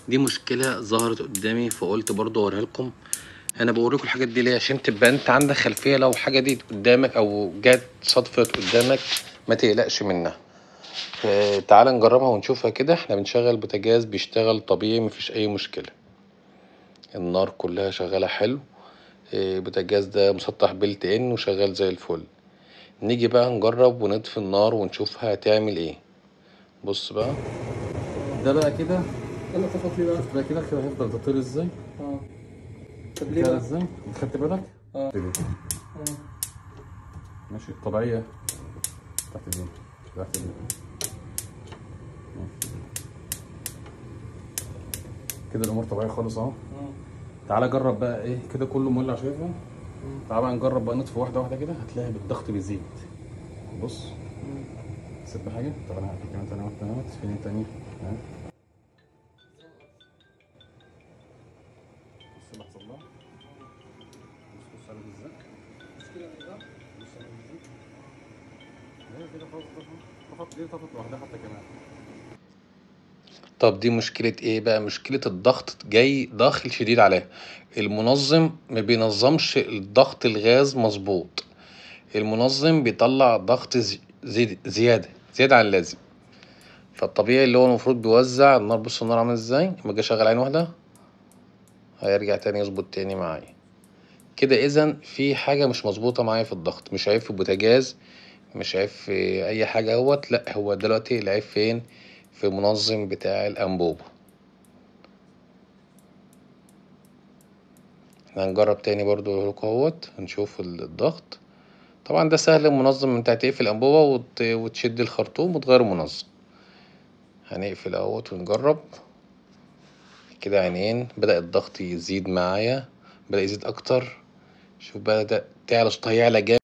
دي مشكلة ظهرت قدامي فقلت برضه اوريها لكم. انا بوريكم الحاجات دي ليه؟ عشان تبقى انت عندك خلفية لو الحاجة دي قدامك او جت صدفت قدامك ما تقلقش منها. تعال نجربها ونشوفها كده. احنا بنشغل بوتاجاز بيشتغل طبيعي مفيش اي مشكلة، النار كلها شغالة حلو. البوتاجاز ده مسطح بلت ان وشغال زي الفل. نيجي بقى نجرب ونطفي النار ونشوفها هتعمل ايه. بص بقى ده بقى كده. يلا طفت ليه بقى؟ شفت بقى كده هيفضل تطير ازاي؟ طب ليه بقى؟ ازاي؟ خدت بالك؟ ماشي الطبيعية تحت دي تحت دي كده الامور طبيعية خالص اهو. تعالى جرب بقى ايه كده كله مولع شايفه. تعالى بقى نجرب بقى نطفي واحدة واحدة كده هتلاقي بالضغط بيزيد. بص سيب حاجة. طب انا هحكي كمان تاني واحدة اهوت فين تاني ها. بص اللي حصل لها. بص عامل ازاي. مشكلة ايه بقى؟ بص عامل ازاي. هي كده خلاص طفت دي طفت لوحدها حتى كمان. طب دي مشكلة ايه بقى؟ مشكلة الضغط جاي داخل شديد عليها. المنظم ما بينظمش الضغط الغاز مظبوط. المنظم بيطلع ضغط زيادة عن اللازم. فالطبيعي اللي هو المفروض بيوزع النار. بص النار عامل ازاي لما اجي اشغل عين واحدة هيرجع تاني يظبط تاني معايا كده. اذا في حاجة مش مظبوطة معايا في الضغط. مش عيب في البوتاجاز مش عيب في اي حاجة اهوت. لا هو دلوقتي العيب فين؟ في المنظم بتاع الانبوبة. احنا هنجرب تاني برضو اهوت هنشوف الضغط. طبعا ده سهل. المنظم انت هتقفل الانبوبة وتشد الخرطوم وتغير المنظم. هنقفل اهوت ونجرب كده. عينين بدأ الضغط يزيد معايا. بدأ يزيد اكتر. شوف بدأ تعلى صوتها يعلى جامد.